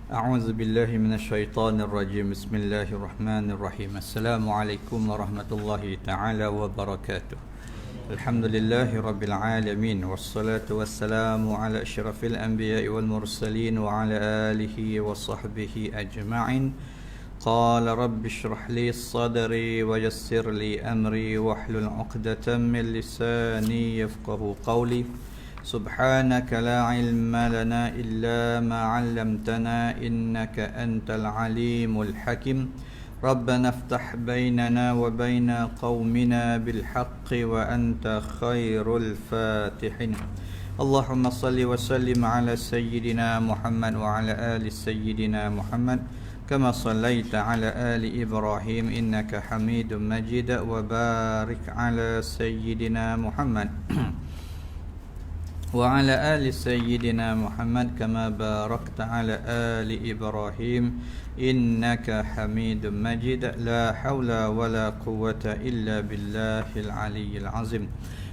أعوذ بالله من الشيطان الرجيم بسم الله الرحمن الرحيم السلام عليكم ورحمة الله تعالى وبركاته الحمد لله رب العالمين والصلاة والسلام على أشرف الأنبياء والمرسلين وعلى آله وصحبه أجمعين قال رب اشرح لي صدري ويسر لي أمري واحلل عقدة من لساني يفقه قولي سبحانك لا علم لنا إلا ما علمتنا إنك أنت العليم الحكيم ربنا افتح بيننا وبين قومنا بالحق وأنت خير الفاتحين اللهم صل وسلم على سيدنا محمد وعلى آل سيدنا محمد كما صليت على آل إبراهيم إنك حميد مجيد وبارك على سيدنا محمد وعلى آل سيدنا محمد كما باركت على آل إبراهيم إنك حميد مجيد لا حول ولا قوة إلا بالله العلي العظيم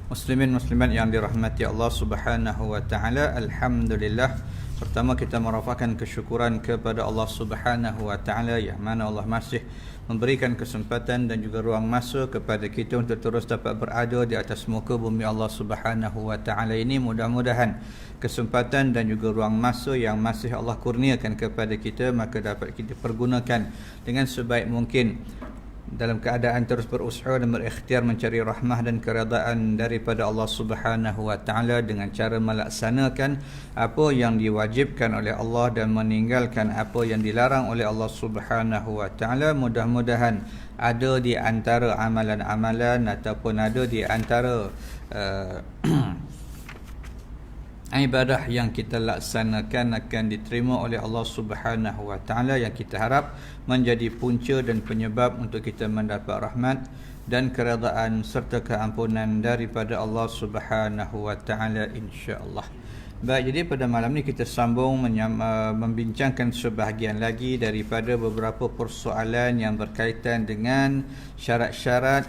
Muslimin muslimat yang dirahmati Allah Subhanahu wa taala, alhamdulillah. Pertama kita merafakkan kesyukuran kepada Allah Subhanahu wa taala yang mana Allah masih memberikan kesempatan dan juga ruang masa kepada kita untuk terus dapat berada di atas muka bumi Allah Subhanahu wa taala ini. Mudah-mudahan kesempatan dan juga ruang masa yang masih Allah kurniakan kepada kita maka dapat kita pergunakan dengan sebaik mungkin dalam keadaan terus berusaha dan berikhtiar mencari rahmah dan keredaan daripada Allah Subhanahu wa taala dengan cara melaksanakan apa yang diwajibkan oleh Allah dan meninggalkan apa yang dilarang oleh Allah Subhanahu wa taala. Mudah-mudahan ada di antara amalan-amalan ataupun ada di antara ibadah yang kita laksanakan akan diterima oleh Allah Subhanahu wa taala, yang kita harap menjadi punca dan penyebab untuk kita mendapat rahmat dan keredaan serta keampunan daripada Allah Subhanahu wa taala insya-Allah. Baik, jadi pada malam ni kita sambung membincangkan sebahagian lagi daripada beberapa persoalan yang berkaitan dengan syarat-syarat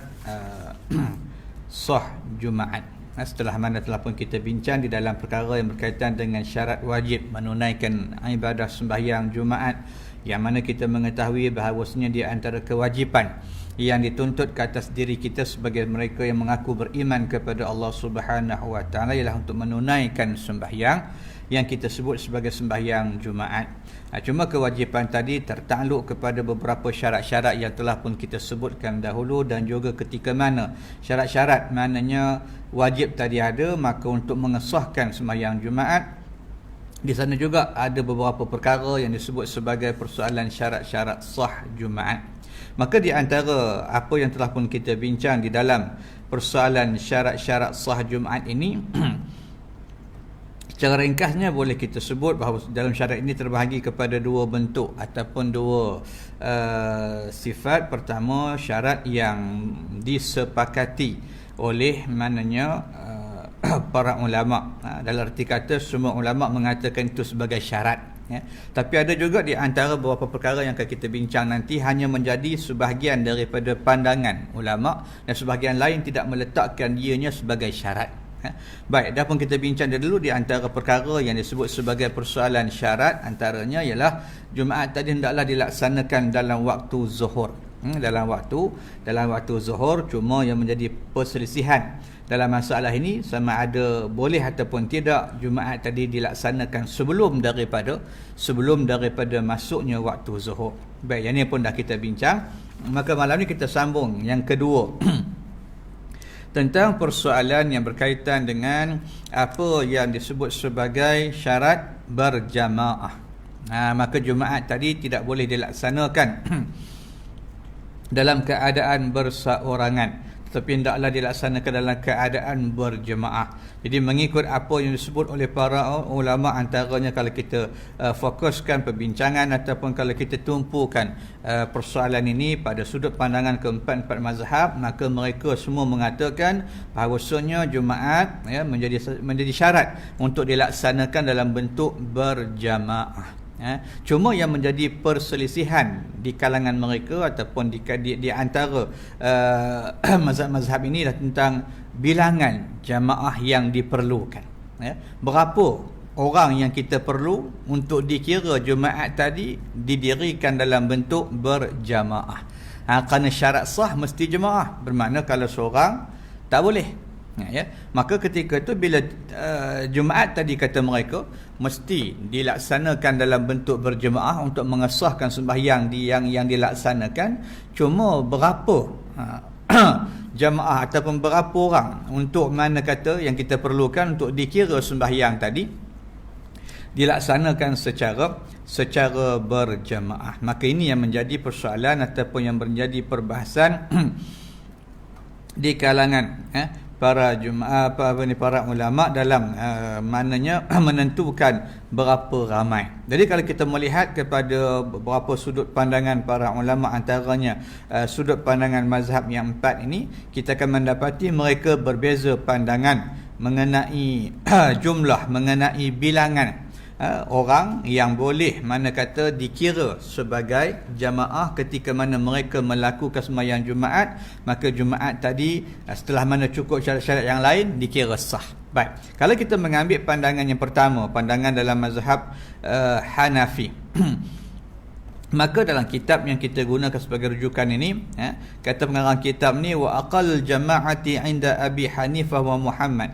sah Jumaat. Setelah mana telah pun kita bincang di dalam perkara yang berkaitan dengan syarat wajib menunaikan ibadah sembahyang Jumaat, yang mana kita mengetahui bahawasanya di antara kewajipan yang dituntut ke atas diri kita sebagai mereka yang mengaku beriman kepada Allah Subhanahu wa taala ialah untuk menunaikan sembahyang yang kita sebut sebagai sembahyang Jumaat. Cuma kewajipan tadi tertakluk kepada beberapa syarat-syarat yang telah pun kita sebutkan dahulu, dan juga ketika mana syarat-syarat maknanya wajib tadi ada, maka untuk mengesahkan sembahyang Jumaat di sana juga ada beberapa perkara yang disebut sebagai persoalan syarat-syarat sah Jumaat. Maka di antara apa yang telah pun kita bincang di dalam persoalan syarat-syarat sah Jumaat ini secara ringkasnya boleh kita sebut bahawa dalam syarat ini terbahagi kepada dua bentuk ataupun dua sifat. Pertama, syarat yang disepakati oleh maknanya para ulama. Dalam arti kata semua ulama mengatakan itu sebagai syarat. Tapi ada juga di antara beberapa perkara yang akan kita bincang nanti hanya menjadi sebahagian daripada pandangan ulama dan sebahagian lain tidak meletakkan ianya sebagai syarat. Baik, dah pun kita bincang dulu di antara perkara yang disebut sebagai persoalan syarat, antaranya ialah Jumaat tadi hendaklah dilaksanakan dalam waktu zuhur. Dalam waktu zuhur, cuma yang menjadi perselisihan dalam masalah ini sama ada boleh ataupun tidak Jumaat tadi dilaksanakan sebelum daripada masuknya waktu zuhur. Baik, yang ini pun dah kita bincang. Maka malam ni kita sambung yang kedua tentang persoalan yang berkaitan dengan apa yang disebut sebagai syarat berjamaah. Maka Jumaat tadi tidak boleh dilaksanakan dalam keadaan berseorangan, tetapi hendaklah dilaksanakan dalam keadaan berjemaah. Jadi mengikut apa yang disebut oleh para ulama, antaranya kalau kita fokuskan perbincangan ataupun kalau kita tumpukan persoalan ini pada sudut pandangan keempat-empat mazhab, maka mereka semua mengatakan bahawasanya Jumaat menjadi syarat untuk dilaksanakan dalam bentuk berjamaah. Cuma yang menjadi perselisihan di kalangan mereka ataupun di antara mazhab-mazhab ini adalah tentang bilangan jamaah yang diperlukan. Berapa orang yang kita perlu untuk dikira Jumaat tadi didirikan dalam bentuk berjamaah. Kerana syarat sah mesti jemaah. Bermakna kalau seorang tak boleh. Ya. Maka ketika itu bila Jumaat tadi kata mereka mesti dilaksanakan dalam bentuk berjemaah untuk mengesahkan sembahyang yang dilaksanakan. Cuma berapa jamaah ataupun berapa orang untuk mana kata yang kita perlukan untuk dikira sembahyang tadi dilaksanakan secara berjamaah. Maka ini yang menjadi persoalan ataupun yang menjadi perbahasan di kalangan para para ulama dalam maknanya menentukan berapa ramai. Jadi kalau kita melihat kepada beberapa sudut pandangan para ulama, antaranya sudut pandangan mazhab yang 4 ini, kita akan mendapati mereka berbeza pandangan mengenai jumlah, mengenai bilangan orang yang boleh mana kata dikira sebagai jamaah ketika mana mereka melakukan sembahyang Jumaat. Maka Jumaat tadi setelah mana cukup syarat-syarat yang lain dikira sah. Baik, kalau kita mengambil pandangan yang pertama, pandangan dalam mazhab Hanafi maka dalam kitab yang kita gunakan sebagai rujukan ini, kata pengarang kitab ni, wa aqal jama'ati inda Abi Hanifah wa Muhammad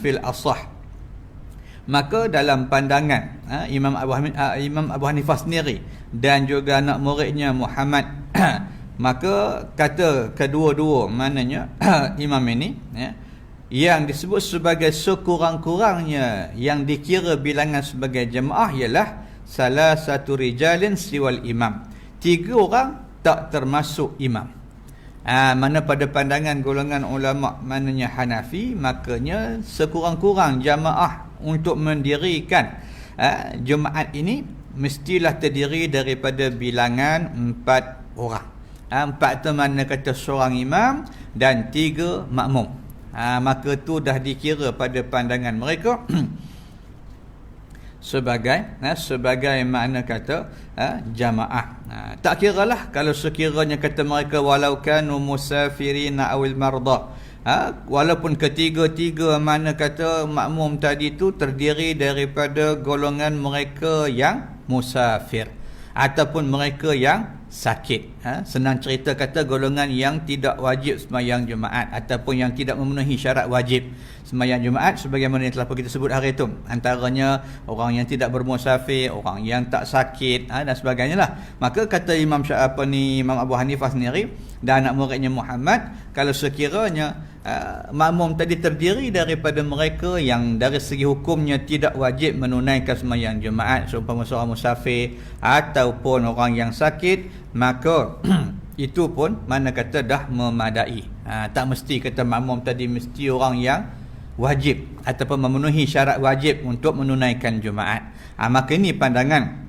fil asah. Maka dalam pandangan Imam Abu Hanifah sendiri dan juga anak muridnya Muhammad maka kata kedua-dua maknanya imam ini yang disebut sebagai sekurang-kurangnya yang dikira bilangan sebagai jemaah ialah salah satu rijalin siwal imam, 3 orang tak termasuk imam. Mana pada pandangan golongan ulama maknanya Hanafi, makanya sekurang-kurang jamaah untuk mendirikan Jumaat ini mestilah terdiri daripada bilangan 4 orang. 4 tu mana kata seorang imam dan 3 makmum. Maka tu dah dikira pada pandangan mereka sebagai makna kata jamaah. Tak kiralah kalau sekiranya kata mereka walau kanu musafirina awil marda, walaupun ketiga-tiga mana kata makmum tadi tu terdiri daripada golongan mereka yang musafir ataupun mereka yang sakit. Senang cerita kata golongan yang tidak wajib sembahyang Jumaat ataupun yang tidak memenuhi syarat wajib sembahyang Jumaat sebagaimana yang telah kita sebut hari itu. Antaranya orang yang tidak bermusafir, orang yang tak sakit dan sebagainya lah. Maka kata Imam Abu Hanifah sendiri dan anak muridnya Muhammad, kalau sekiranya makmum tadi terdiri daripada mereka yang dari segi hukumnya tidak wajib menunaikan sembahyang Jumaat, seumpama seorang musafir ataupun orang yang sakit, maka itu pun mana kata dah memadai. Tak mesti kata makmum tadi mesti orang yang wajib ataupun memenuhi syarat wajib untuk menunaikan Jumaat. Maka ini pandangan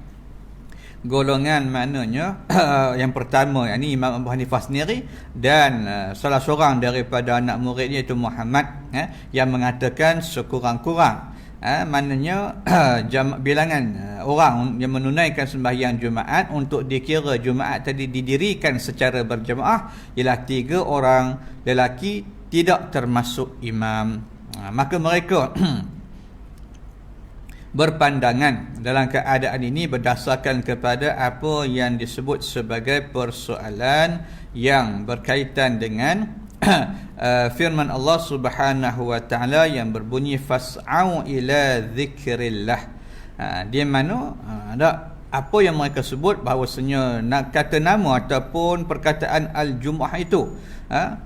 golongan maknanya yang pertama, yakni Imam Abu Hanifah sendiri dan salah seorang daripada anak muridnya iaitu Muhammad yang mengatakan sekurang-kurang maknanya bilangan orang yang menunaikan sembahyang Jumaat untuk dikira Jumaat tadi didirikan secara berjemaah ialah 3 orang lelaki tidak termasuk imam. Maka mereka berpandangan dalam keadaan ini berdasarkan kepada apa yang disebut sebagai persoalan yang berkaitan dengan firman Allah Subhanahu wa taala yang berbunyi fas'au ila dzikrillah. Di mana ada apa yang mereka sebut bahawasanya nak kata nama ataupun perkataan al-jumuah itu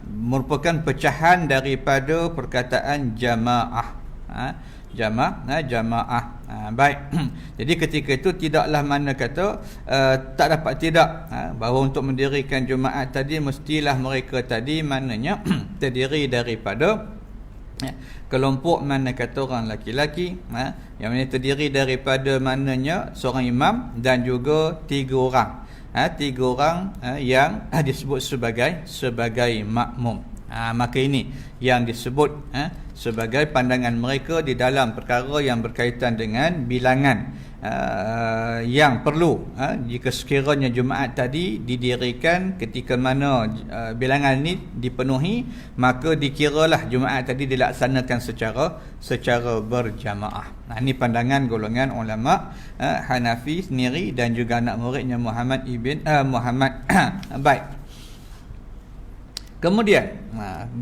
merupakan pecahan daripada perkataan jamaah. Jamaah. Baik. Jadi ketika itu tidaklah mana kata tak dapat tidak bahawa untuk mendirikan Jumaat tadi mestilah mereka tadi maknanya terdiri daripada kelompok mana kata orang laki-laki yang mana terdiri daripada maknanya seorang imam dan juga 3 orang. 3 orang yang disebut sebagai makmum. Maka ini yang disebut sebagai pandangan mereka di dalam perkara yang berkaitan dengan bilangan yang perlu jika sekiranya Jumaat tadi didirikan ketika mana bilangan ini dipenuhi, maka dikiralah Jumaat tadi dilaksanakan secara berjamaah. Ini pandangan golongan ulama Hanafi sendiri dan juga anak muridnya Muhammad baik. Kemudian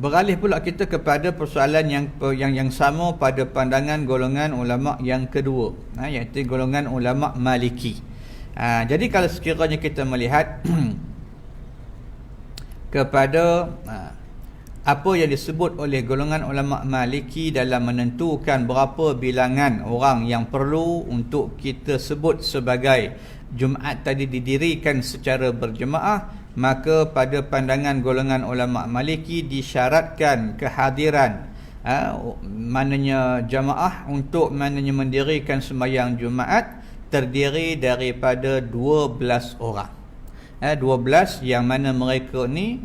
beralih pula kita kepada persoalan yang sama pada pandangan golongan ulama yang kedua, iaitu golongan ulama Maliki. Jadi kalau sekiranya kita melihat kepada apa yang disebut oleh golongan ulama Maliki dalam menentukan berapa bilangan orang yang perlu untuk kita sebut sebagai Jumaat tadi didirikan secara berjemaah, maka pada pandangan golongan ulama Maliki disyaratkan kehadiran maknanya jamaah untuk maknanya mendirikan sembahyang Jumaat terdiri daripada 12 orang. 12 yang mana mereka ni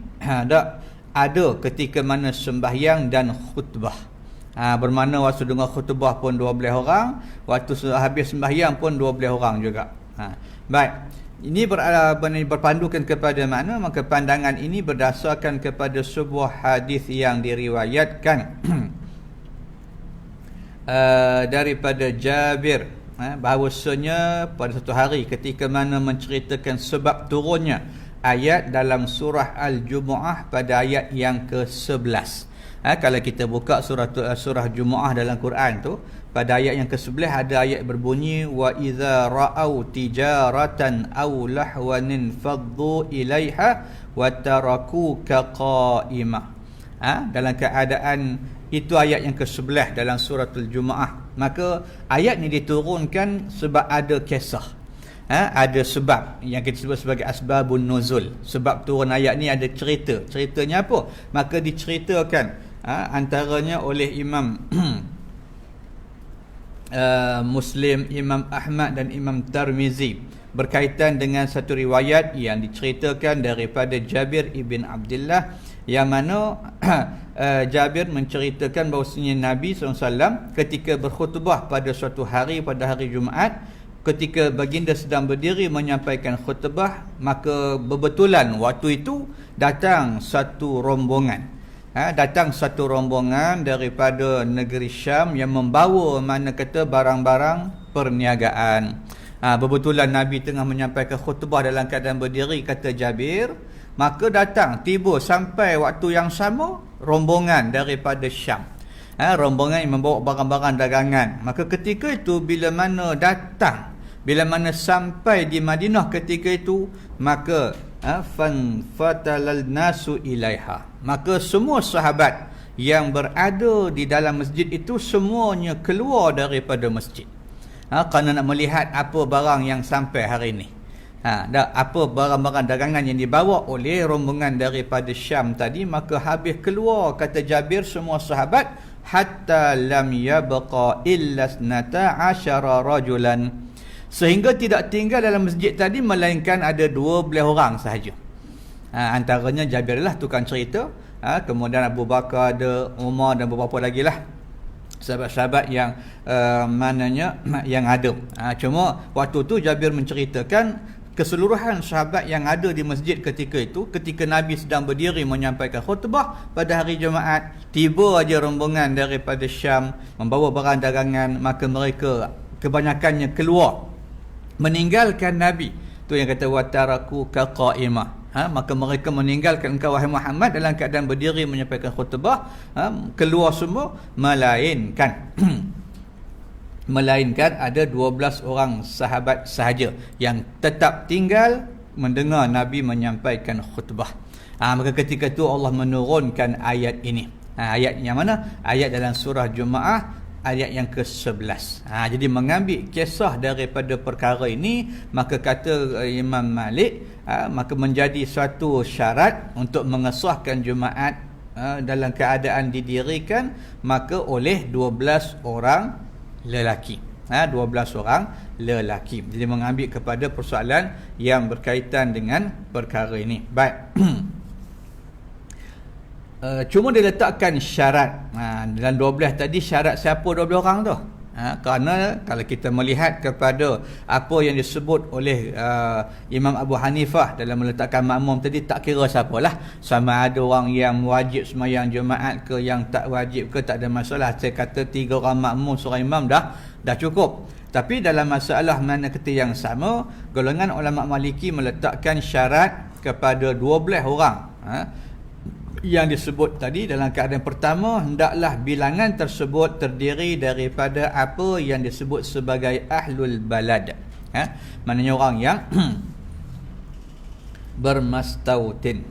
ada ketika mana sembahyang dan khutbah. Bermakna waktu dengar khutbah pun 12 orang, waktu habis sembahyang pun 12 orang juga. Baik. Ini berpandukan kepada mana? Maka pandangan ini berdasarkan kepada sebuah hadis yang diriwayatkan daripada Jabir, bahawasanya pada satu hari ketika mana menceritakan sebab turunnya ayat dalam surah Al-Jumu'ah pada ayat yang ke-11. Kalau kita buka surah Jumu'ah dalam Quran tu, pada ayat yang ke-11 ada ayat berbunyi wa idza ra'au tijaratan aw lahwanin faddu ilaiha wa tarakuka qa'imah. Dalam keadaan itu ayat yang ke-11 dalam suratul Jumu'ah. Maka ayat ni diturunkan sebab ada kisah. Ada sebab yang kita sebut sebagai asbabun nuzul. Sebab turun ayat ni ada cerita. Ceritanya apa? Maka diceritakan antaranya oleh Imam Muslim, Imam Ahmad dan Imam Tirmizi berkaitan dengan satu riwayat yang diceritakan daripada Jabir ibn Abdullah, yang mana Jabir menceritakan bahawasanya Nabi SAW ketika berkhutbah pada suatu hari, pada hari Jumaat, ketika baginda sedang berdiri menyampaikan khutbah, maka bebetulan waktu itu datang satu rombongan. Datang satu rombongan daripada negeri Syam yang membawa mana kata barang-barang perniagaan. Bebetulan Nabi tengah menyampaikan khutbah dalam keadaan berdiri, kata Jabir, maka datang tiba sampai waktu yang sama rombongan daripada Syam. Rombongan yang membawa barang-barang dagangan. Maka ketika itu bila mana sampai di Madinah ketika itu, maka fatalal nasu ilaiha, maka semua sahabat yang berada di dalam masjid itu semuanya keluar daripada masjid, kerana nak melihat apa barang yang sampai hari ini, apa barang-barang dagangan yang dibawa oleh rombongan daripada Syam tadi. Maka habis keluar, kata Jabir, semua sahabat, hatta lam yabqa illa 12 rajulan, sehingga tidak tinggal dalam masjid tadi melainkan ada 12 orang sahaja. Antaranya Jabir lah tukang cerita, kemudian Abu Bakar ada, Umar dan beberapa lagi lah sahabat-sahabat yang yang ada. Cuma waktu tu Jabir menceritakan keseluruhan sahabat yang ada di masjid ketika itu, ketika Nabi sedang berdiri menyampaikan khutbah pada hari Jumaat, tiba aja rombongan daripada Syam membawa barang dagangan, maka mereka kebanyakannya keluar meninggalkan Nabi. Tu yang kata wataraku ka qa'imah. Maka mereka meninggalkan engkau wahai Muhammad dalam keadaan berdiri menyampaikan khutbah, keluar semua, melainkan ada 12 orang sahabat sahaja yang tetap tinggal mendengar Nabi menyampaikan khutbah. Maka ketika itu Allah menurunkan ayat ini. Ayat yang mana? Ayat dalam surah Jumu'ah ayat yang ke-11. Jadi mengambil kisah daripada perkara ini, maka kata Imam Malik, maka menjadi suatu syarat untuk mengesahkan Jumaat dalam keadaan didirikan maka oleh 12 orang lelaki. 12 orang lelaki. Jadi mengambil kepada persoalan yang berkaitan dengan perkara ini. Baik. Cuma dia letakkan syarat. Dalam 12 tadi, syarat siapa 12 orang tu? Kerana kalau kita melihat kepada apa yang disebut oleh Imam Abu Hanifah dalam meletakkan makmum tadi, tak kira siapalah, sama ada orang yang wajib sembahyang Jumaat ke yang tak wajib ke, tak ada masalah. Saya kata 3 orang makmum seorang imam dah cukup. Tapi dalam masalah mana kata yang sama, golongan ulama Maliki meletakkan syarat kepada 12 orang yang disebut tadi. Dalam keadaan pertama, hendaklah bilangan tersebut terdiri daripada apa yang disebut sebagai ahlul balad. Maknanya orang yang bermastautin.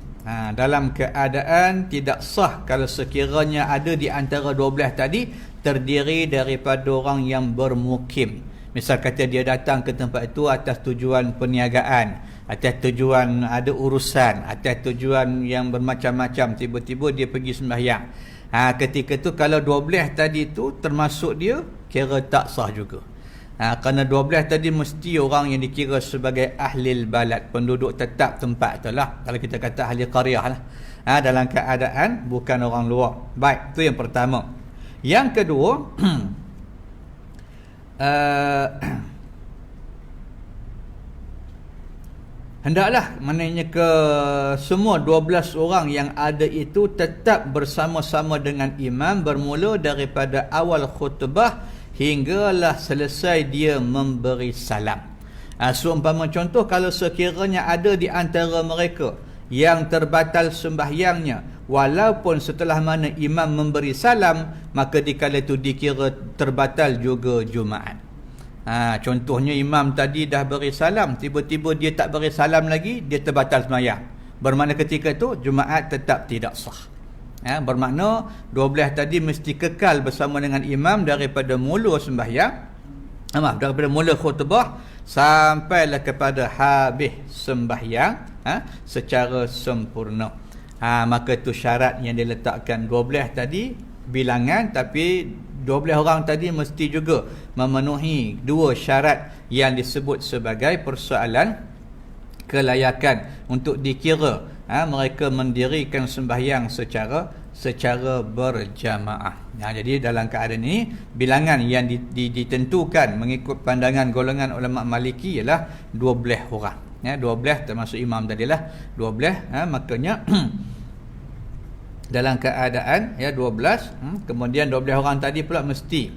Dalam keadaan tidak sah kalau sekiranya ada di antara 12 tadi terdiri daripada orang yang bermukim. Misal kata dia datang ke tempat itu atas tujuan perniagaan, atas tujuan ada urusan, atas tujuan yang bermacam-macam, tiba-tiba dia pergi sembahyang. Ketika tu kalau 12 tadi tu termasuk dia, kira tak sah juga. Kerana 12 tadi mesti orang yang dikira sebagai ahli balad, penduduk tetap tempat tu lah. Kalau kita kata ahli qaryah lah. Dalam keadaan bukan orang luar. Baik, tu yang pertama. Yang kedua, hendaklah maknanya ke semua 12 orang yang ada itu tetap bersama-sama dengan imam bermula daripada awal khutbah hinggalah selesai dia memberi salam. Seumpama contoh, kalau sekiranya ada di antara mereka yang terbatal sembahyangnya walaupun setelah mana imam memberi salam, maka dikala itu dikira terbatal juga Jumaat. Contohnya imam tadi dah beri salam, tiba-tiba dia tak beri salam lagi, dia terbatal sembahyang. Bermakna ketika itu Jumaat tetap tidak sah. Bermakna 12 tadi mesti kekal bersama dengan imam daripada mula sembahyang, daripada mula khutbah sampailah kepada habis sembahyang secara sempurna. Maka itu syarat yang diletakkan 12 tadi bilangan, tapi 12 orang tadi mesti juga memenuhi 2 syarat yang disebut sebagai persoalan kelayakan untuk dikira mereka mendirikan sembahyang secara berjamaah. Jadi dalam keadaan ini bilangan yang ditentukan mengikut pandangan golongan ulama Maliki ialah 12 orang. 12 termasuk imam tadilah 12. Makanya dalam keadaan 12, kemudian 12 orang tadi pula mesti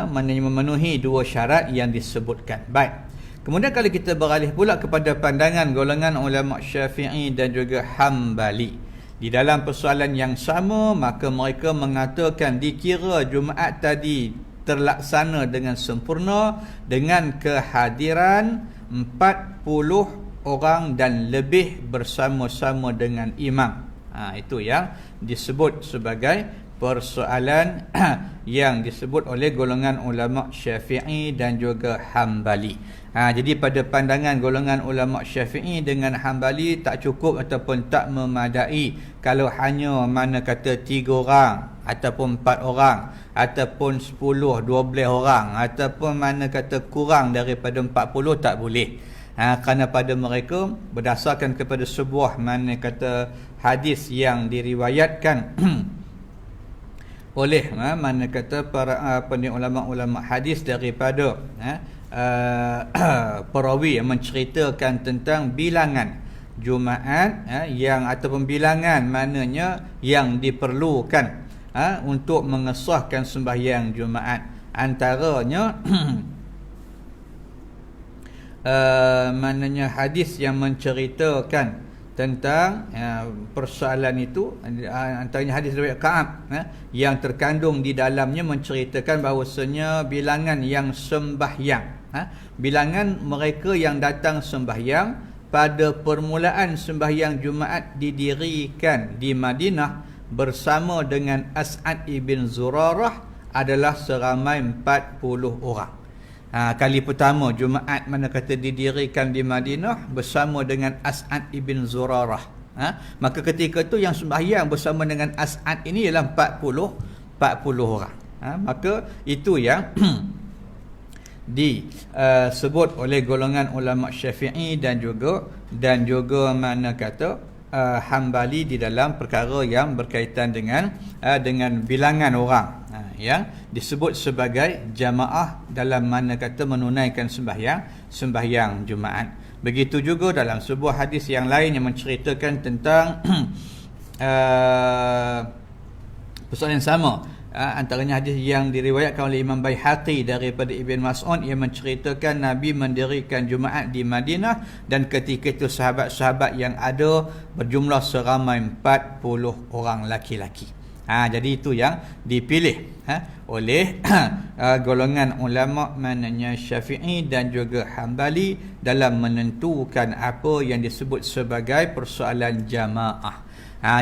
memenuhi 2 syarat yang disebutkan. Baik. Kemudian kalau kita beralih pula kepada pandangan golongan ulama Syafi'i dan juga Hambali, di dalam persoalan yang sama, maka mereka mengatakan dikira Jumaat tadi terlaksana dengan sempurna dengan kehadiran 40 orang dan lebih bersama-sama dengan imam. Itu yang disebut sebagai persoalan yang disebut oleh golongan ulama Syafi'i dan juga Hambali. Jadi pada pandangan golongan ulama Syafi'i dengan Hambali tak cukup ataupun tak memadai kalau hanya mana kata 3 orang ataupun 4 orang ataupun 10, 12 orang ataupun mana kata kurang daripada 40, tak boleh. Kerana pada mereka berdasarkan kepada sebuah mana kata hadis yang diriwayatkan oleh mana kata para ulama-ulama hadis daripada perawi yang menceritakan tentang bilangan Jumaat yang ataupun bilangan mananya yang diperlukan untuk mengesahkan sembahyang Jumaat. Antaranya mananya hadis yang menceritakan tentang persoalan itu, antaranya hadis riwayat Ka'ab yang terkandung di dalamnya menceritakan bahawasanya bilangan yang sembahyang, bilangan mereka yang datang sembahyang pada permulaan sembahyang Jumaat didirikan di Madinah bersama dengan As'ad ibn Zurarah adalah seramai 40 orang. Kali pertama Jumaat mana kata didirikan di Madinah bersama dengan As'ad ibn Zurarah. Maka ketika itu yang sembahyang bersama dengan As'ad ini ialah 40 orang. Maka itu yang disebut oleh golongan ulama Syafi'i dan juga mana kata Hambali di dalam perkara yang berkaitan dengan bilangan orang. yang disebut sebagai jamaah dalam mana kata menunaikan sembahyang Jumaat. Begitu juga dalam sebuah hadis yang lain yang menceritakan tentang persoalan yang sama. Antaranya hadis yang diriwayatkan oleh Imam Baihaqi daripada Ibn Mas'ud yang menceritakan Nabi mendirikan Jumaat di Madinah, dan ketika itu sahabat-sahabat yang ada berjumlah seramai 40 orang laki-laki. Jadi itu yang dipilih oleh golongan ulama maknanya Syafi'i dan juga Hambali dalam menentukan apa yang disebut sebagai persoalan jamaah.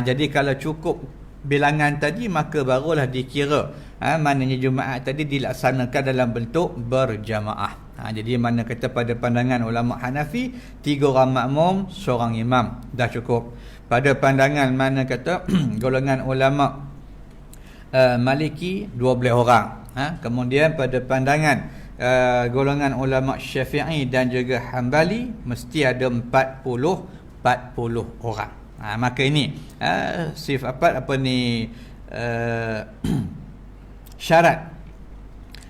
Jadi kalau cukup bilangan tadi maka barulah dikira maknanya Jumaat tadi dilaksanakan dalam bentuk berjamaah. Jadi mana kata pada pandangan ulama Hanafi 3 orang makmum, seorang imam dah cukup. Pada pandangan mana kata golongan ulama Maliki 12 orang. Kemudian pada pandangan golongan ulama Syafi'i dan juga Hambali mesti ada 40 orang. Maka ini sifat syarat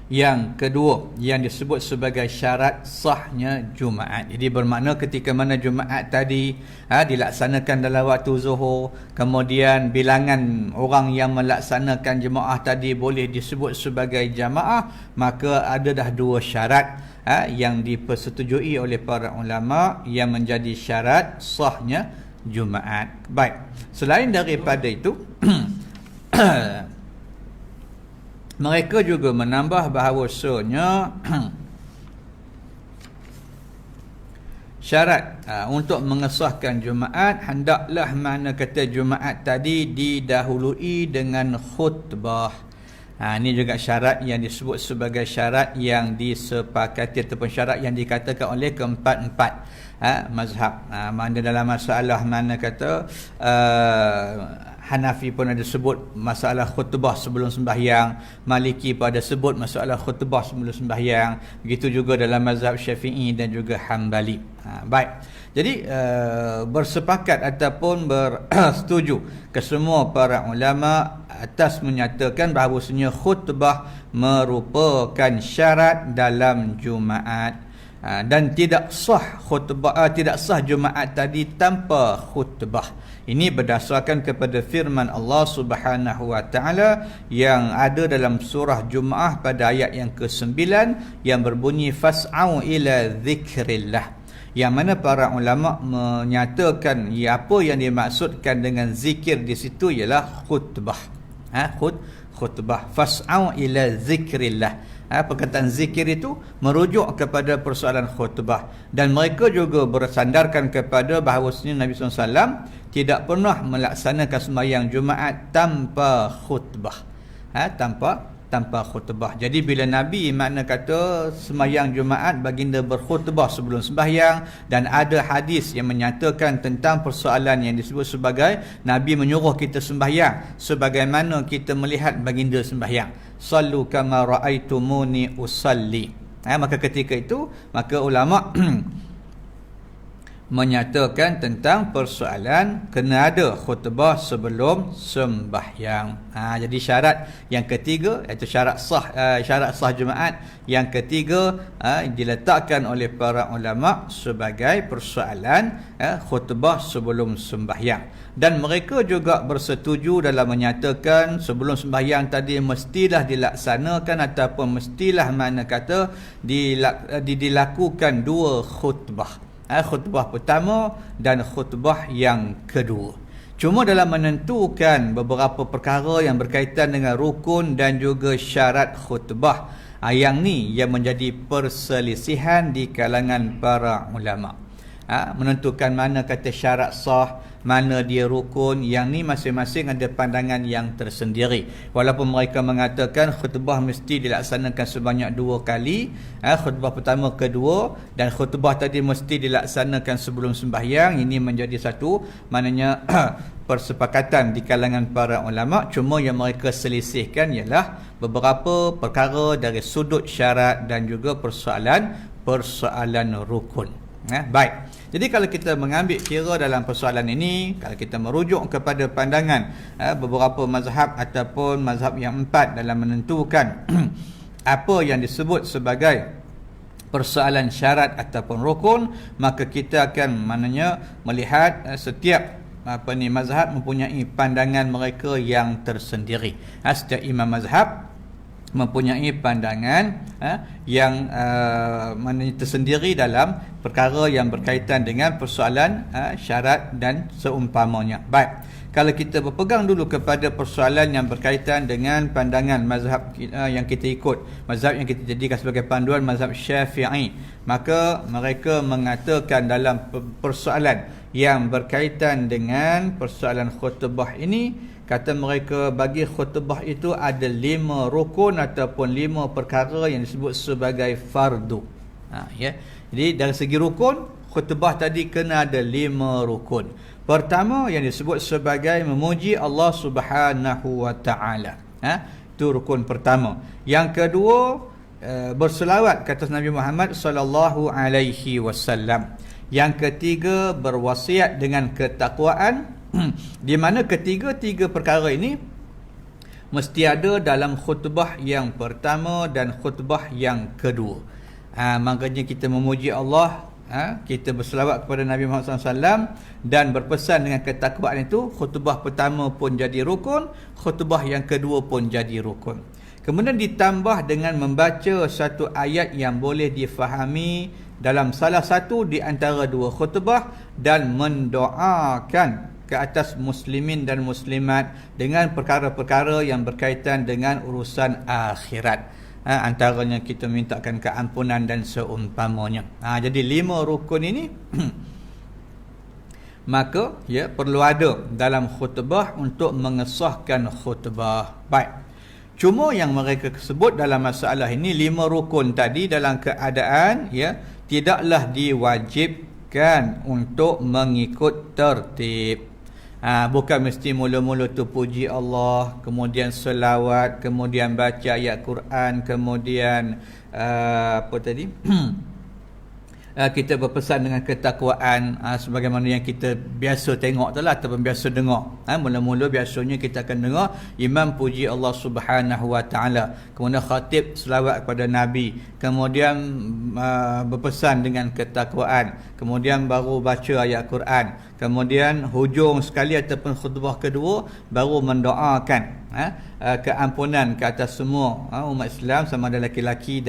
yang kedua yang disebut sebagai syarat sahnya Jumaat. Jadi bermakna ketika mana Jumaat tadi dilaksanakan dalam waktu zuhur, kemudian bilangan orang yang melaksanakan jemaah tadi boleh disebut sebagai jamaah, maka ada dah 2 syarat yang dipersetujui oleh para ulama yang menjadi syarat sahnya Jumaat. Baik, selain daripada itu mereka juga menambah bahawasanya syarat untuk mengesahkan Jumaat hendaklah mana kata Jumaat tadi didahului dengan khutbah. Ini juga syarat yang disebut sebagai syarat yang disepakati ataupun syarat yang dikatakan oleh keempat-empat mazhab. Mana dalam masalah mana kata Hanafi pun ada sebut masalah khutbah sebelum sembahyang, Maliki pun ada sebut masalah khutbah sebelum sembahyang, begitu juga dalam mazhab Syafi'i dan juga Hambali. Baik, jadi bersepakat ataupun bersetuju kesemua para ulama atas menyatakan bahawasanya khutbah merupakan syarat dalam Jumaat, dan tidak sah khutbah tidak sah Jumaat tadi tanpa khutbah. Ini berdasarkan kepada firman Allah Subhanahu wa taala yang ada dalam surah Jumaah pada ayat yang ke-9 yang berbunyi fas'au ila dzikrillah, yang mana para ulama menyatakan apa yang dimaksudkan dengan zikir di situ ialah khutbah. Khutbah fas'au ila dzikrillah. Perkataan zikir itu merujuk kepada persoalan khutbah, dan mereka juga bersandarkan kepada bahawasanya Nabi SAW tidak pernah melaksanakan sembahyang Jumaat tanpa khutbah. Tanpa khutbah. Jadi bila Nabi makna kata sembahyang Jumaat baginda berkhutbah sebelum sembahyang, dan ada hadis yang menyatakan tentang persoalan yang disebut sebagai Nabi menyuruh kita sembahyang sebagaimana kita melihat baginda sembahyang. Sallu kama ra'aitumuni usalli. Maka ketika itu maka ulama menyatakan tentang persoalan kena ada khutbah sebelum sembahyang. Jadi syarat yang ketiga iaitu syarat sah Jumaat yang ketiga diletakkan oleh para ulama sebagai persoalan khutbah sebelum sembahyang. Dan mereka juga bersetuju dalam menyatakan sebelum sembahyang tadi mestilah dilaksanakan ataupun mestilah mana kata dilakukan 2 khutbah. Khutbah pertama dan khutbah yang kedua. Cuma dalam menentukan beberapa perkara yang berkaitan dengan rukun dan juga syarat khutbah, yang ni yang menjadi perselisihan di kalangan para ulama. Menentukan mana kata syarat sah, mana dia rukun, yang ni masing-masing ada pandangan yang tersendiri. Walaupun mereka mengatakan khutbah mesti dilaksanakan sebanyak 2 kali, khutbah pertama, kedua, dan khutbah tadi mesti dilaksanakan sebelum sembahyang. Ini menjadi satu maknanya persepakatan di kalangan para ulama. Cuma yang mereka selisihkan ialah beberapa perkara dari sudut syarat dan juga persoalan rukun. Baik. Jadi kalau kita mengambil kira dalam persoalan ini, kalau kita merujuk kepada pandangan beberapa mazhab ataupun mazhab yang 4 dalam menentukan apa yang disebut sebagai persoalan syarat ataupun rukun, maka kita akan melihat setiap mazhab mempunyai pandangan mereka yang tersendiri. Setiap imam mazhab mempunyai pandangan yang tersendiri dalam perkara yang berkaitan dengan persoalan syarat dan seumpamanya. Baik, kalau kita berpegang dulu kepada persoalan yang berkaitan dengan pandangan mazhab yang kita ikut, mazhab yang kita jadikan sebagai panduan, mazhab Syafi'i, maka mereka mengatakan dalam persoalan yang berkaitan dengan persoalan khutbah ini, kata mereka bagi khutbah itu ada 5 rukun ataupun 5 perkara yang disebut sebagai fardu. Jadi dari segi rukun, khutbah tadi kena ada 5 rukun. Pertama yang disebut sebagai memuji Allah Subhanahu wa taala. Itu rukun pertama. Yang kedua, berselawat ke atas Nabi Muhammad sallallahu alaihi wasallam. Yang ketiga, berwasiat dengan ketakwaan. Di mana ketiga-tiga perkara ini mesti ada dalam khutbah yang pertama dan khutbah yang kedua. Makanya kita memuji Allah, kita berselawat kepada Nabi Muhammad SAW dan berpesan dengan ketakwaan itu. Khutbah pertama pun jadi rukun, khutbah yang kedua pun jadi rukun. Kemudian ditambah dengan membaca satu ayat yang boleh difahami dalam salah satu di antara dua khutbah dan mendoakan ke atas muslimin dan muslimat dengan perkara-perkara yang berkaitan dengan urusan akhirat. Antaranya kita mintakan keampunan dan seumpamanya. Jadi 5 rukun ini maka perlu ada dalam khutbah untuk mengesahkan khutbah. Baik. Cuma yang mereka sebut dalam masalah ini 5 rukun tadi dalam keadaan tidaklah diwajibkan untuk mengikut tertib. Bukan mesti mula-mula tu puji Allah, kemudian selawat, kemudian baca ayat Quran, kemudian kita berpesan dengan ketakwaan, sebagaimana yang kita biasa tengok tu lah ataupun biasa dengar. Mula-mula biasanya kita akan dengar imam puji Allah Subhanahu wa taala, kemudian khatib selawat kepada Nabi, kemudian berpesan dengan ketakwaan, kemudian baru baca ayat Quran, kemudian hujung sekali ataupun khutbah kedua baru mendoakan keampunan ke atas semua umat Islam, sama ada lelaki-lelaki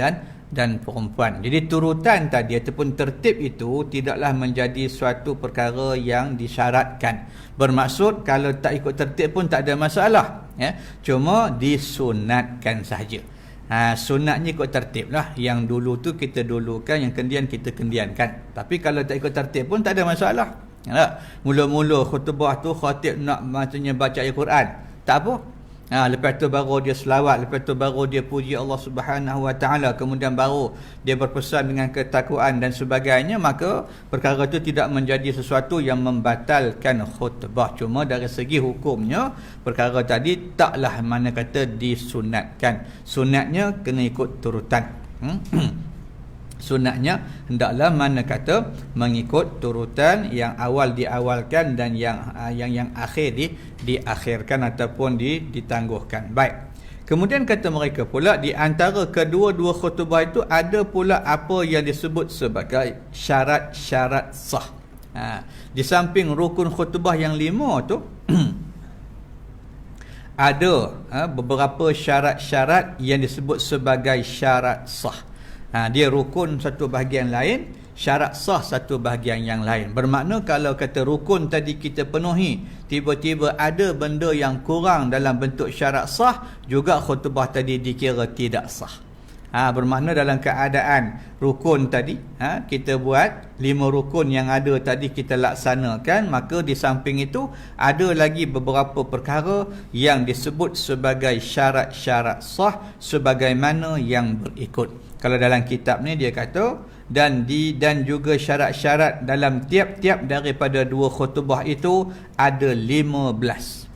dan perempuan. Jadi turutan tadi ataupun tertib itu tidaklah menjadi suatu perkara yang disyaratkan. Bermaksud kalau tak ikut tertib pun tak ada masalah, cuma disunatkan sahaja. Sunatnya ikut tertib lah. Yang dulu tu kita dulukan, yang kendian kita kendiankan. Tapi kalau tak ikut tertib pun tak ada masalah. Mula-mula khutbah tu khatib nak macamnya baca ayat Quran, tak apa. Lepas tu baru dia selawat, lepas tu baru dia puji Allah Subhanahu wa taala, kemudian baru dia berpesan dengan ketakwaan dan sebagainya, maka perkara itu tidak menjadi sesuatu yang membatalkan khutbah. Cuma dari segi hukumnya perkara tadi taklah mana kata disunatkan. Sunatnya kena ikut turutan. Sunatnya hendaklah mana kata mengikut turutan, yang awal diawalkan dan yang akhir diakhirkan ataupun ditangguhkan. Baik. Kemudian kata mereka pula, di antara kedua-dua khutbah itu ada pula apa yang disebut sebagai syarat-syarat sah. Di samping rukun khutbah yang 5 tu ada beberapa syarat-syarat yang disebut sebagai syarat sah. Dia rukun satu bahagian lain, syarat sah satu bahagian yang lain. Bermakna kalau kata rukun tadi kita penuhi, tiba-tiba ada benda yang kurang dalam bentuk syarat sah, juga khutbah tadi dikira tidak sah. Bermakna dalam keadaan rukun tadi, kita buat 5 rukun yang ada tadi kita laksanakan, maka di samping itu ada lagi beberapa perkara yang disebut sebagai syarat-syarat sah sebagaimana yang berikut. Kalau dalam kitab ni dia kata dan juga syarat-syarat dalam tiap-tiap daripada 2 khutbah itu ada 15.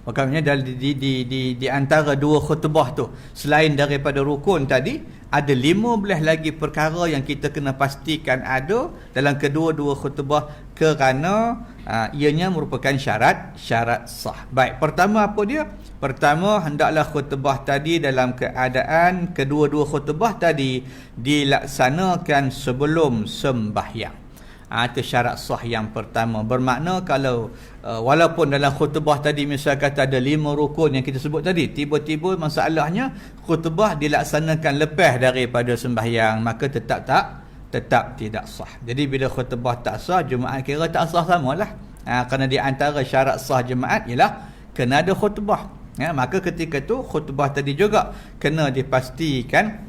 Makanya di antara 2 khutbah tu, selain daripada rukun tadi, ada 15 lagi perkara yang kita kena pastikan ada dalam kedua-dua khutbah kerana ianya merupakan syarat sah. Baik, pertama apa dia? Pertama, hendaklah khutbah tadi dalam keadaan kedua-dua khutbah tadi dilaksanakan sebelum sembahyang. Itu syarat sah yang pertama. Bermakna kalau walaupun dalam khutbah tadi misal kata ada 5 rukun yang kita sebut tadi, tiba-tiba masalahnya khutbah dilaksanakan lepas daripada sembahyang, maka tetap tidak sah. Jadi bila khutbah tak sah, jemaat kira tak sah samalah. Kerana di antara syarat sah jemaat ialah kena ada khutbah. Maka ketika tu khutbah tadi juga kena dipastikan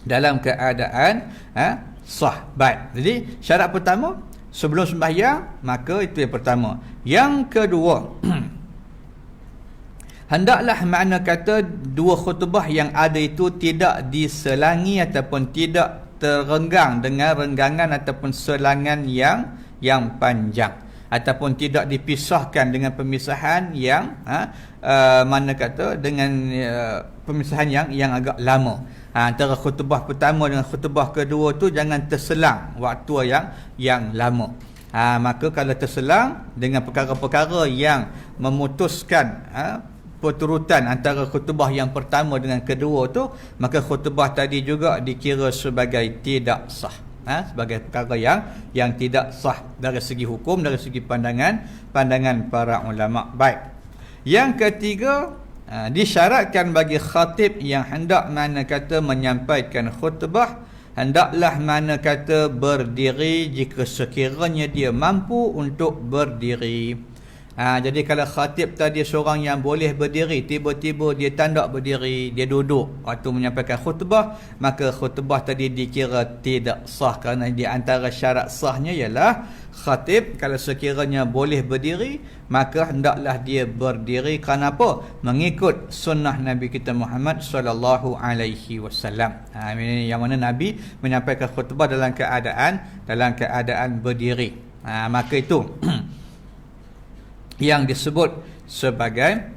dalam keadaan sah. Baik. Jadi syarat pertama sebelum sembahyang, maka itu yang pertama. Yang kedua, hendaklah makna kata dua khutbah yang ada itu tidak diselangi ataupun tidak terenggang dengan renggangan ataupun selangan yang panjang, ataupun tidak dipisahkan dengan pemisahan yang mana kata dengan pemisahan yang agak lama. Antara khutbah pertama dengan khutbah kedua tu jangan terselang waktu yang lama. Maka kalau terselang dengan perkara-perkara yang memutuskan perturutan antara khutbah yang pertama dengan kedua tu, maka khutbah tadi juga dikira sebagai tidak sah. Sebagai perkara yang tidak sah dari segi hukum, dari segi pandangan para ulama. Baik. Yang ketiga, disyaratkan bagi khatib yang hendak mana kata menyampaikan khutbah, hendaklah mana kata berdiri jika sekiranya dia mampu untuk berdiri. Jadi kalau khatib tadi seorang yang boleh berdiri, tiba-tiba dia tak nak berdiri, dia duduk waktu menyampaikan khutbah, maka khutbah tadi dikira tidak sah. Kerana di antara syarat sahnya ialah khatib kalau sekiranya boleh berdiri, maka hendaklah dia berdiri. Kerana apa? Mengikut sunnah Nabi kita Muhammad sallallahu alaihi wasallam. Yang mana Nabi menyampaikan khutbah dalam keadaan berdiri. Maka itu yang disebut sebagai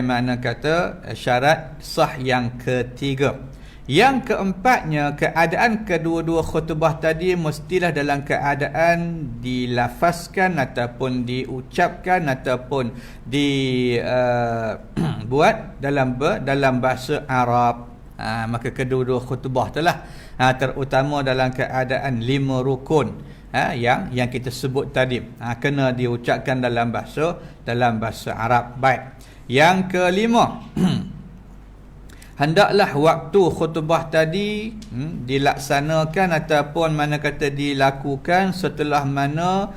makna kata syarat sah yang ketiga. Yang keempatnya, keadaan kedua-dua khutbah tadi mestilah dalam keadaan dilafazkan ataupun diucapkan ataupun dibuat dalam bahasa Arab. Maka kedua-dua khutbah itulah terutama dalam keadaan 5 rukun yang kita sebut tadi, kena diucapkan dalam bahasa Arab. Baik. Yang kelima, hendaklah waktu khutbah tadi dilaksanakan ataupun mana kata dilakukan setelah mana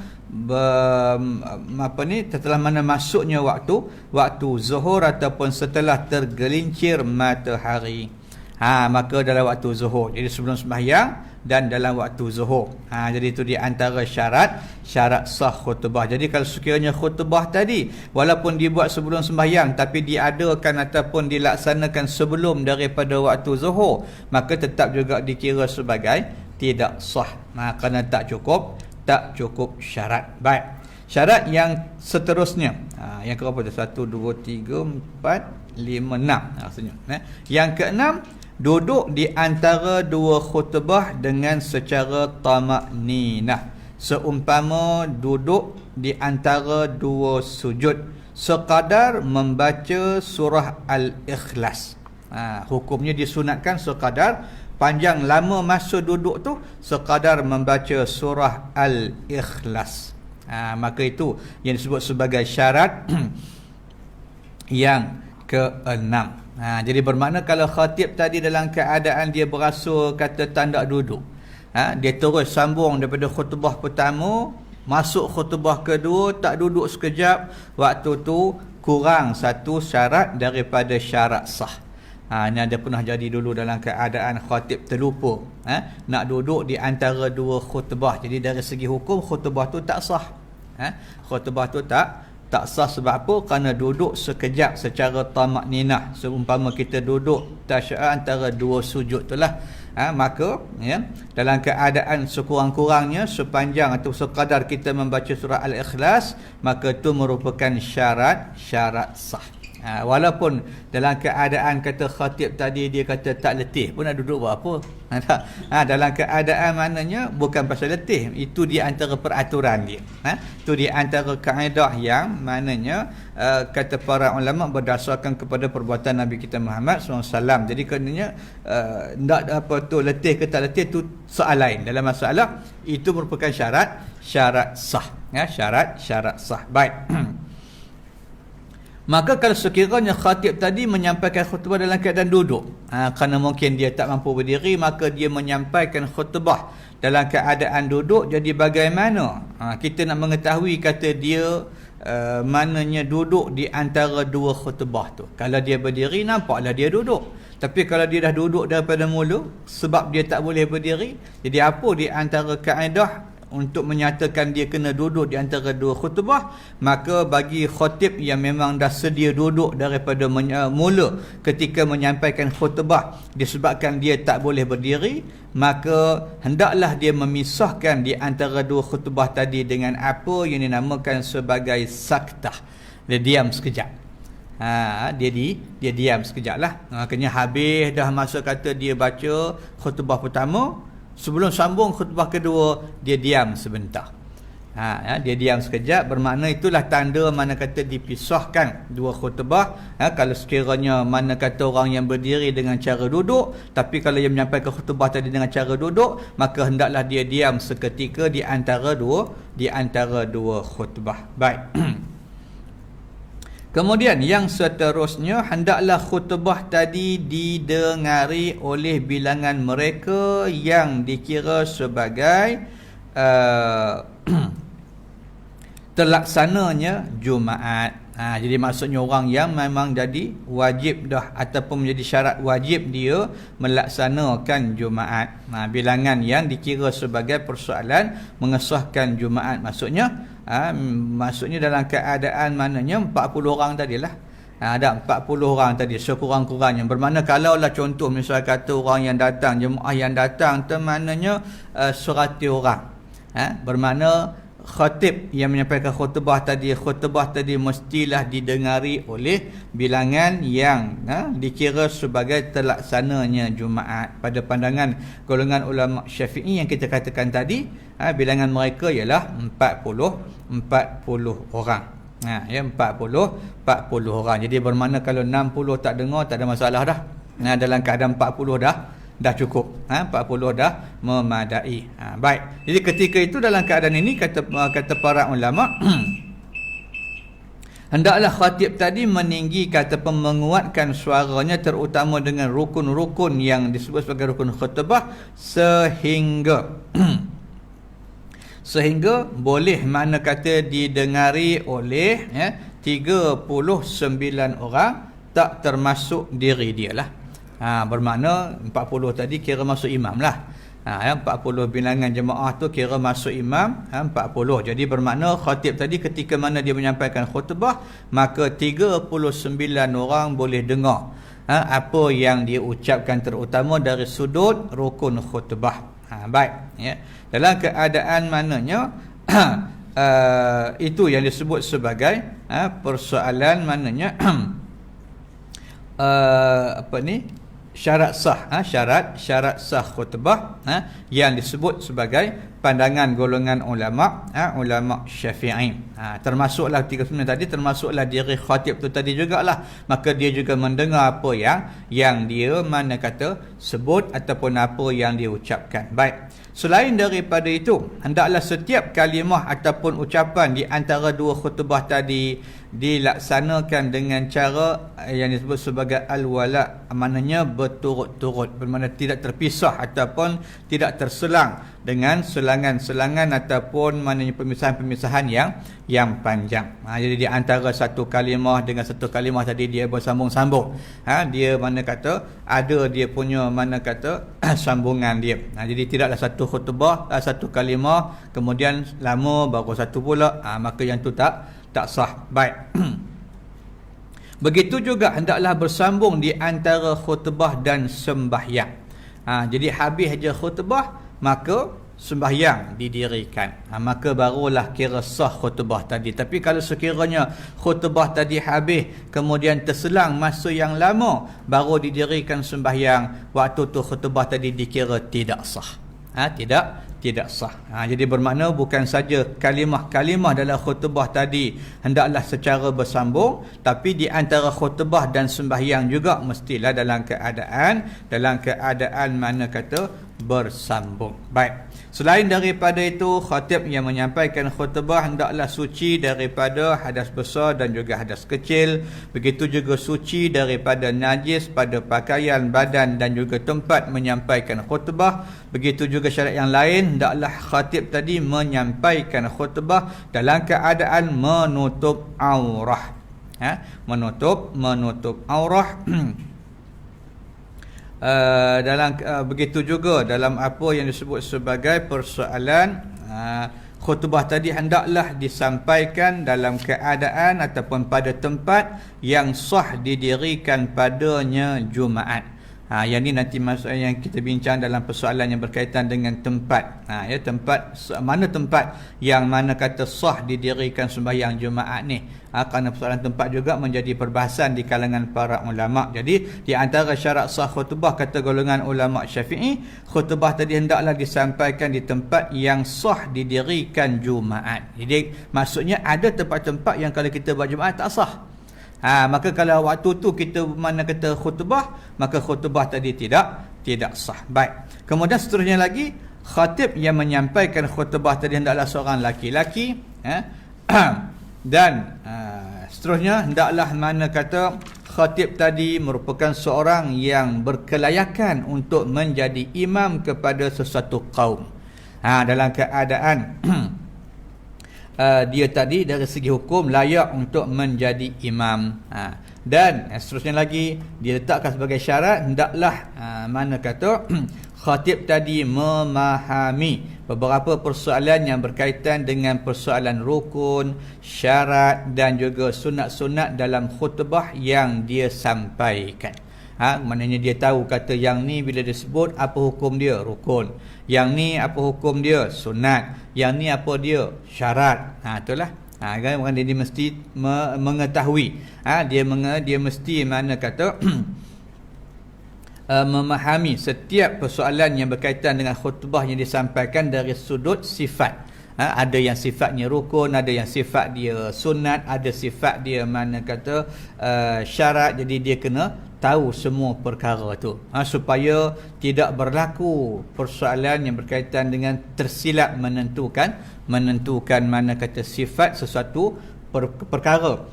setelah mana masuknya waktu zuhur ataupun setelah tergelincir matahari. Maka dalam waktu zuhur, jadi sebelum sembahyang dan dalam waktu zuhur. Jadi itu di antara syarat sah khutbah. Jadi kalau sekiranya khutbah tadi walaupun dibuat sebelum sembahyang tapi diadakan ataupun dilaksanakan sebelum daripada waktu zuhur, maka tetap juga dikira sebagai tidak sah. Kerana tak cukup syarat. Baik. Syarat yang seterusnya, yang keberapa tu? 1 2 3 4 5 6 rasanya. Yang keenam, duduk di antara dua khutbah dengan secara tamakninah, seumpama duduk di antara dua sujud sekadar membaca surah Al-Ikhlas. Hukumnya disunatkan sekadar panjang lama masa duduk tu sekadar membaca surah Al-Ikhlas. Maka itu yang disebut sebagai syarat yang keenam. Jadi bermakna kalau khatib tadi dalam keadaan dia berasa kata tanda duduk, dia terus sambung daripada khutbah pertama masuk khutbah kedua, tak duduk sekejap, waktu tu kurang satu syarat daripada syarat sah. Ini ada pernah jadi dulu dalam keadaan khatib terlupa nak duduk di antara dua khutbah. Jadi dari segi hukum khutbah tu tak sah. Khutbah tu tak sah. Sebab apa? Kerana duduk sekejap secara tamakninah, seumpama kita duduk tasyahud antara dua sujud itulah. Maka dalam keadaan sekurang-kurangnya sepanjang atau sekadar kita membaca surah Al-Ikhlas, maka itu merupakan syarat sah. Walaupun dalam keadaan kata khatib tadi dia kata tak letih pun nak duduk buat apa. Dalam keadaan maknanya bukan pasal letih, itu di antara peraturan dia. Itu di antara kaedah yang maknanya kata para ulama berdasarkan kepada perbuatan Nabi kita Muhammad SAW. Jadi kerana tak apa tu letih ke tak letih tu soal lain. Dalam masalah itu merupakan syarat sah. Syarat sah. Baik. Maka kalau sekiranya khatib tadi menyampaikan khutbah dalam keadaan duduk, kerana mungkin dia tak mampu berdiri, maka dia menyampaikan khutbah dalam keadaan duduk. Jadi bagaimana kita nak mengetahui kata dia mananya duduk di antara dua khutbah tu? Kalau dia berdiri, nampaklah dia duduk. Tapi kalau dia dah duduk daripada mula sebab dia tak boleh berdiri, jadi apa di antara kaedah untuk menyatakan dia kena duduk di antara dua khutbah? Maka bagi khatib yang memang dah sedia duduk daripada mula ketika menyampaikan khutbah disebabkan dia tak boleh berdiri, maka hendaklah dia memisahkan di antara dua khutbah tadi dengan apa yang dinamakan sebagai saktah. Dia diam sekejap. Dia diam sekejap lah. Makanya habis dah masa kata dia baca khutbah pertama, sebelum sambung khutbah kedua, dia diam sebentar. Dia diam sekejap, bermakna itulah tanda mana kata dipisahkan dua khutbah. Kalau sekiranya mana kata orang yang berdiri dengan cara duduk, tapi kalau yang menyampaikan khutbah tadi dengan cara duduk, maka hendaklah dia diam seketika di antara dua khutbah. Baik. Kemudian yang seterusnya, hendaklah khutbah tadi didengari oleh bilangan mereka yang dikira sebagai terlaksananya Jumaat. Jadi maksudnya orang yang memang jadi wajib dah ataupun menjadi syarat wajib dia melaksanakan Jumaat. Bilangan yang dikira sebagai persoalan mengesahkan Jumaat. Maksudnya dalam keadaan mananya 40 orang tadilah. Ada 40 orang tadi sekurang-kurangnya. Bermakna kalaulah contoh misal kata orang yang datang, jemaah yang datang tu maknanya 100 orang. Bermakna khatib yang menyampaikan khutbah tadi mestilah didengari oleh bilangan yang dikira sebagai terlaksananya Jumaat. Pada pandangan golongan ulama Syafi'i yang kita katakan tadi, bilangan mereka ialah 40 orang. 40 orang. Jadi bermakna kalau 60 tak dengar tak ada masalah dah. Dalam keadaan 40 dah cukup. 40 dah memadai. Baik. Jadi ketika itu dalam keadaan ini kata para ulama hendaklah khatib tadi meninggikan ataupun menguatkan suaranya terutama dengan rukun-rukun yang disebut sebagai rukun khutbah sehingga boleh mana kata didengari oleh 39 orang tak termasuk diri dia lah. Bermakna 40 tadi kira masuk imam lah. 40 bilangan jemaah tu kira masuk imam 40. Jadi bermakna khatib tadi ketika mana dia menyampaikan khutbah, maka 39 orang boleh dengar apa yang dia ucapkan terutama dari sudut rukun khutbah. Baik, dalam keadaan mananya itu yang disebut sebagai persoalan mananya syarat sah khutbah yang disebut sebagai pandangan golongan ulama Syafi'i. Termasuklah 39 tadi, termasuklah diri khatib tu tadi jugalah. Maka dia juga mendengar apa yang dia mana kata sebut ataupun apa yang dia ucapkan. Baik. Selain daripada itu, hendaklah setiap kalimah ataupun ucapan di antara dua khutbah tadi dilaksanakan dengan cara yang disebut sebagai al-wala', maknanya berturut-turut, bermakna tidak terpisah ataupun tidak terselang dengan selangan-selangan ataupun maknanya pemisahan-pemisahan yang panjang. Jadi di antara satu kalimah dengan satu kalimah tadi dia bersambung-sambung. Dia mana kata ada dia punya mana kata sambungan dia. Jadi tidaklah satu khutbah satu kalimah kemudian lama baru satu pula, maka yang tu tak sah. Baik. Begitu juga hendaklah bersambung di antara khutbah dan sembahyang. Jadi habis je khutbah, maka sembahyang didirikan, maka barulah kira sah khutbah tadi. Tapi kalau sekiranya khutbah tadi habis kemudian terselang masa yang lama baru didirikan sembahyang, waktu tu khutbah tadi dikira tidak sah. Tidak sah. Jadi bermakna bukan saja kalimah-kalimah dalam khutbah tadi hendaklah secara bersambung, tapi di antara khutbah dan sembahyang juga mestilah dalam keadaan mana kata bersambung. Baik. Selain daripada itu, khatib yang menyampaikan khutbah hendaklah suci daripada hadas besar dan juga hadas kecil. Begitu juga suci daripada najis pada pakaian, badan dan juga tempat menyampaikan khutbah. Begitu juga syarat yang lain, hendaklah khatib tadi menyampaikan khutbah dalam keadaan menutup aurah. Menutup aurah. Begitu juga dalam apa yang disebut sebagai persoalan khutbah tadi hendaklah disampaikan dalam keadaan ataupun pada tempat yang sah didirikan padanya Jumaat. Yang ni nanti yang kita bincang dalam persoalan yang berkaitan dengan tempat. Mana tempat yang mana kata sah didirikan sembahyang Jumaat ni. Kerana persoalan tempat juga menjadi perbahasan di kalangan para ulama. Jadi di antara syarat sah khutbah kata golongan ulama Syafi'i, khutbah tadi hendaklah disampaikan di tempat yang sah didirikan Jumaat. Jadi maksudnya ada tempat-tempat yang kalau kita buat Jumaat tak sah. Maka kalau waktu tu kita mana kata khutbah, maka khutbah tadi tidak sah. Baik. Kemudian seterusnya lagi, khatib yang menyampaikan khutbah tadi hendaklah seorang laki-laki, dan seterusnya hendaklah mana kata khatib tadi merupakan seorang yang berkelayakan untuk menjadi imam kepada sesuatu kaum. Dalam keadaan dia tadi dari segi hukum layak untuk menjadi imam. Dan seterusnya lagi dia letakkan sebagai syarat hendaklah mana kata khatib tadi memahami beberapa persoalan yang berkaitan dengan persoalan rukun, syarat dan juga sunat-sunat dalam khutbah yang dia sampaikan. Maknanya dia tahu kata yang ni bila disebut apa hukum dia, rukun. Yang ni apa hukum dia, sunat. Yang ni apa dia, syarat. Itulah. Kan dia mesti mengetahui. Dia mesti mana kata memahami setiap persoalan yang berkaitan dengan khutbah yang disampaikan dari sudut sifat. Ada yang sifatnya rukun, ada yang sifat dia sunat, ada sifat dia mana kata syarat. Jadi dia kena tahu semua perkara tu, supaya tidak berlaku persoalan yang berkaitan dengan tersilap menentukan mana kata sifat sesuatu perkara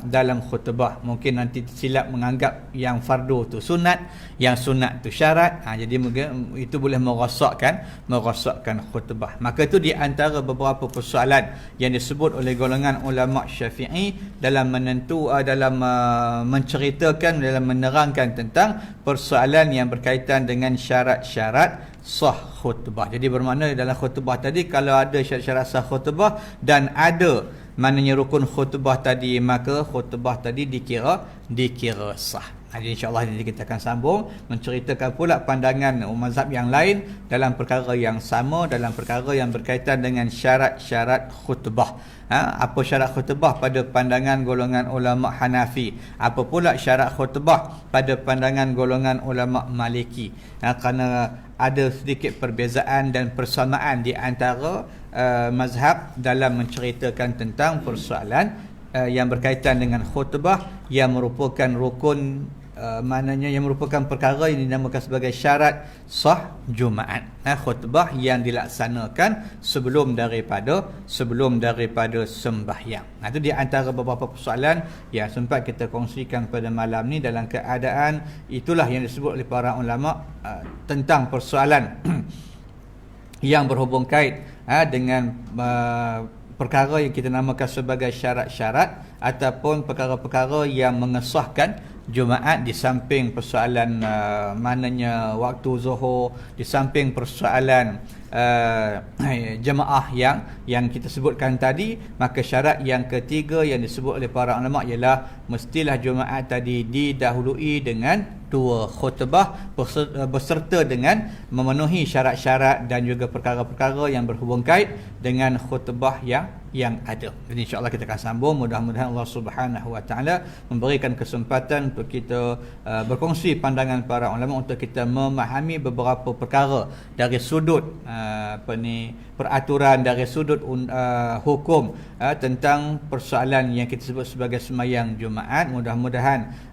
dalam khutbah. Mungkin nanti silap menganggap yang fardu tu sunat, yang sunat tu syarat. Jadi itu boleh merosakkan khutbah. Maka itu di antara beberapa persoalan yang disebut oleh golongan ulama Syafi'i dalam menceritakan, dalam menerangkan tentang persoalan yang berkaitan dengan syarat-syarat sah khutbah. Jadi bermakna dalam khutbah tadi kalau ada syarat-syarat sah khutbah dan ada maknanya rukun khutbah tadi, maka khutbah tadi dikira sah. Jadi insya-Allah nanti kita akan sambung menceritakan pula pandangan mazhab yang lain dalam perkara yang sama, dalam perkara yang berkaitan dengan syarat-syarat khutbah. Apa syarat khutbah pada pandangan golongan ulama Hanafi, apa pula syarat khutbah pada pandangan golongan ulama Maliki. Kerana ada sedikit perbezaan dan persamaan di antara mazhab dalam menceritakan tentang persoalan yang berkaitan dengan khutbah yang merupakan rukun, maknanya yang merupakan perkara yang dinamakan sebagai syarat sah Jumaat. Khutbah yang dilaksanakan sebelum daripada sembahyang. Itu di antara beberapa persoalan yang sempat kita kongsikan pada malam ni dalam keadaan itulah yang disebut oleh para ulama tentang persoalan yang berhubung kait dengan perkara yang kita namakan sebagai syarat-syarat ataupun perkara-perkara yang mengesahkan Jumaat, di samping persoalan mananya waktu zuhur, di samping persoalan jemaah yang kita sebutkan tadi. Maka syarat yang ketiga yang disebut oleh para ulama ialah mestilah Jumaat tadi didahului dengan dua khutbah berserta dengan memenuhi syarat-syarat dan juga perkara-perkara yang berhubung kait dengan khutbah yang ada. Jadi insya-Allah kita akan sambung. Mudah-mudahan Allah Subhanahu Wa Taala memberikan kesempatan untuk kita berkongsi pandangan para ulama untuk kita memahami beberapa perkara dari sudut peraturan, dari sudut hukum tentang persoalan yang kita sebut sebagai sembahyang Jumaat. Mudah-mudahan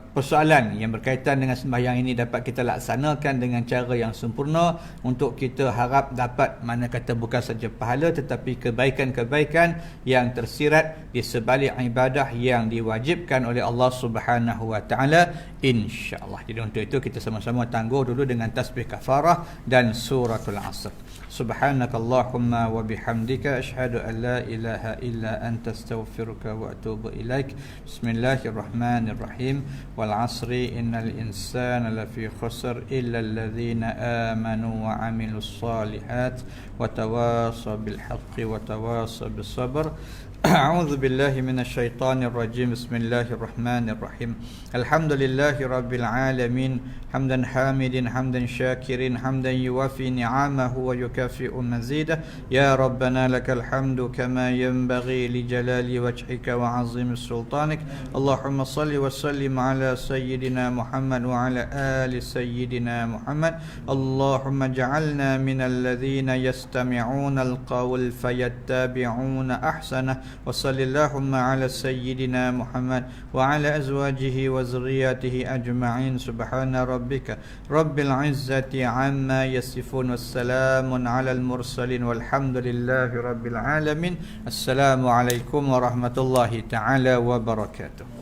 persoalan yang berkaitan dengan sembahyang ini dapat kita laksanakan dengan cara yang sempurna untuk kita harap dapat mana kata bukan saja pahala tetapi kebaikan-kebaikan yang tersirat di sebalik ibadah yang diwajibkan oleh Allah Subhanahu Wa Taala, insya-Allah. Jadi untuk itu kita sama-sama tangguh dulu dengan tasbih kafarah dan suratul Asr. Subhanakallahumma wa bihamdika asyhadu an la ilaha illa anta astaghfiruka wa atubu ilaik. Bismillahirrahmanirrahim. Wal 'asri innal insana lafi khusr illa alladhina amanu wa 'amilus solihat wa tawasaw bil haqqi wa tawasaw bis sabr. أعوذ بالله من الشيطان الرجيم. بسم الله الرحمن الرحيم. الحمد لله رب العالمين حمدا حامدا حمدا شاكرا حمدا يوافي نعمه ويكافئ مزيده. يا ربنا لك الحمد كما ينبغي لجلال وجهك وعظيم سلطانك. اللهم صل وسلم على سيدنا محمد وعلى آل سيدنا محمد. اللهم اجعلنا من الذين يستمعون القول فيتبعون أحسنه. وصل اللهم على سيدنا محمد وعلى أزواجه وذرياته أجمعين. سبحان ربك رب العزة عما يصفون والسلام على المرسلين والحمد لله رب العالمين. السلام عليكم ورحمة الله تعالى وبركاته.